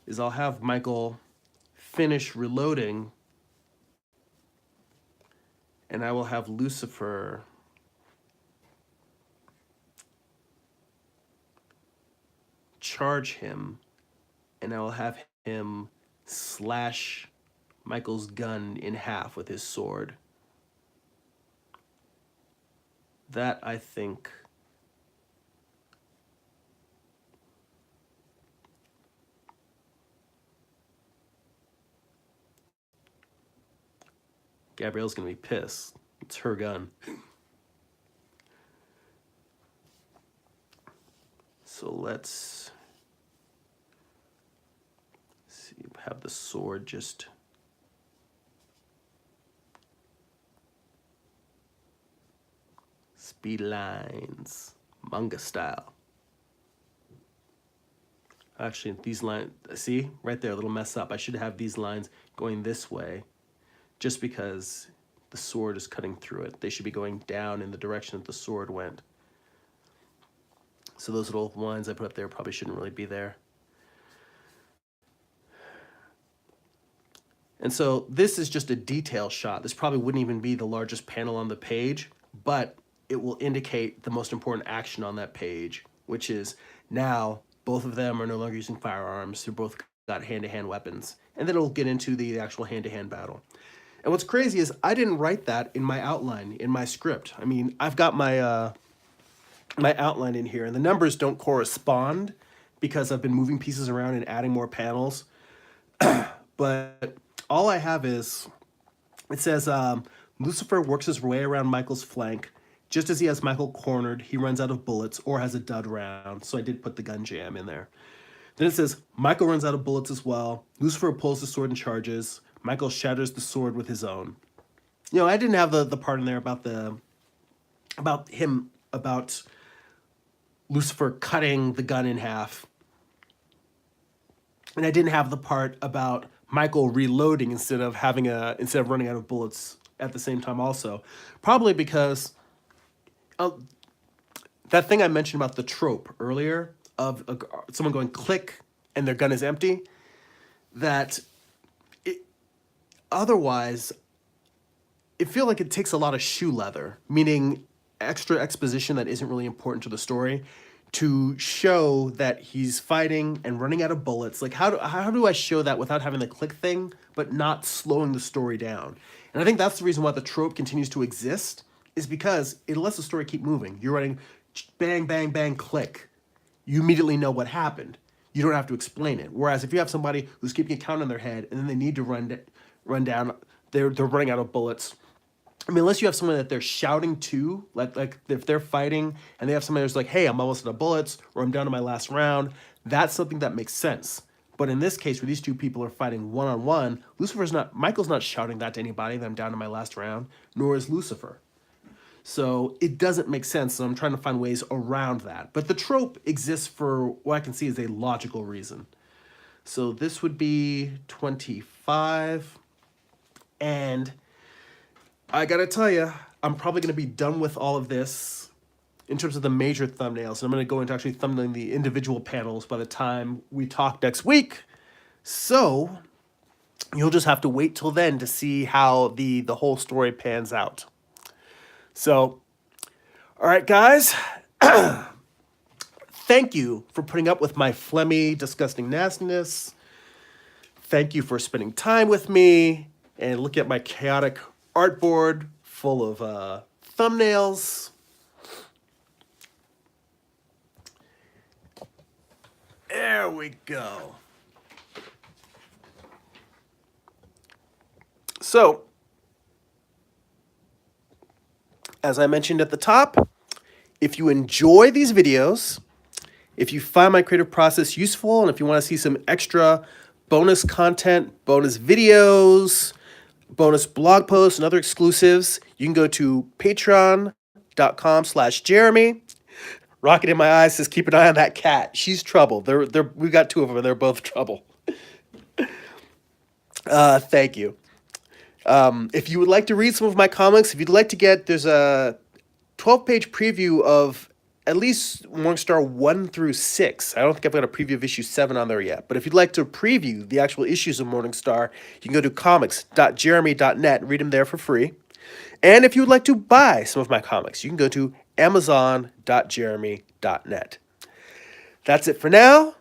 Is I'll have Michael finish reloading, and I will have Lucifer charge him, and I will have him slash Michael's gun in half with his sword. That, I think, Gabrielle's gonna be pissed. It's her gun. So let's see, have the sword just speed lines, manga style. Actually, these lines, see, right there, a little mess up. I should have these lines going this way, just because the sword is cutting through it. They should be going down in the direction that the sword went. So those little lines I put up there probably shouldn't really be there. And so this is just a detail shot. This probably wouldn't even be the largest panel on the page, but it will indicate the most important action on that page, which is now both of them are no longer using firearms. They're both got hand-to-hand weapons. And then it'll get into the actual hand-to-hand battle. And what's crazy is I didn't write that in my outline, in my script. I mean, I've got my my outline in here, and the numbers don't correspond because I've been moving pieces around and adding more panels. But all I have is, it says, Lucifer works his way around Michael's flank. Just as he has Michael cornered, he runs out of bullets or has a dud round. So I did put the gun jam in there. Then it says, Michael runs out of bullets as well. Lucifer pulls the sword and charges. Michael shatters the sword with his own. You know, I didn't have the part in there about Lucifer cutting the gun in half. And I didn't have the part about Michael reloading instead of running out of bullets at the same time also. Probably because that thing I mentioned about the trope earlier of someone going click and their gun is empty, that otherwise it feels like it takes a lot of shoe leather, meaning extra exposition that isn't really important to the story, to show that he's fighting and running out of bullets. Like, how do I show that without having the click thing, but not slowing the story down? And I think that's the reason why the trope continues to exist, is because it lets the story keep moving. You're running bang, bang, bang, click. You immediately know what happened. You don't have to explain it. Whereas if you have somebody who's keeping a count in their head and then they need to run down, they're running out of bullets. I mean, unless you have someone that they're shouting to, like if they're fighting and they have somebody who's like, hey, I'm almost out of bullets, or I'm down to my last round, that's something that makes sense. But in this case, where these two people are fighting one-on-one, Michael's not shouting that to anybody that I'm down to my last round, nor is Lucifer. So it doesn't make sense. So I'm trying to find ways around that. But the trope exists for what I can see is a logical reason. So this would be 25. And I gotta tell you, I'm probably gonna be done with all of this in terms of the major thumbnails. And I'm gonna go into actually thumbnailing the individual panels by the time we talk next week. So you'll just have to wait till then to see how the whole story pans out. So, all right, guys. Thank you for putting up with my phlegmy, disgusting nastiness. Thank you for spending time with me and looking at my chaotic artboard full of thumbnails. There we go. So, as I mentioned at the top, if you enjoy these videos, if you find my creative process useful, and if you want to see some extra bonus content, bonus videos, bonus blog posts, and other exclusives, you can go to patreon.com/Jeremy. Rocket in my eyes says, keep an eye on that cat. She's trouble. We got two of them. They're both trouble. Thank you. If you would like to read some of my comics, if you'd like to there's a 12-page preview of at least Morningstar 1 through 6. I don't think I've got a preview of issue 7 on there yet. But if you'd like to preview the actual issues of Morningstar, you can go to comics.jeremy.net and read them there for free. And if you would like to buy some of my comics, you can go to amazon.jeremy.net. That's it for now.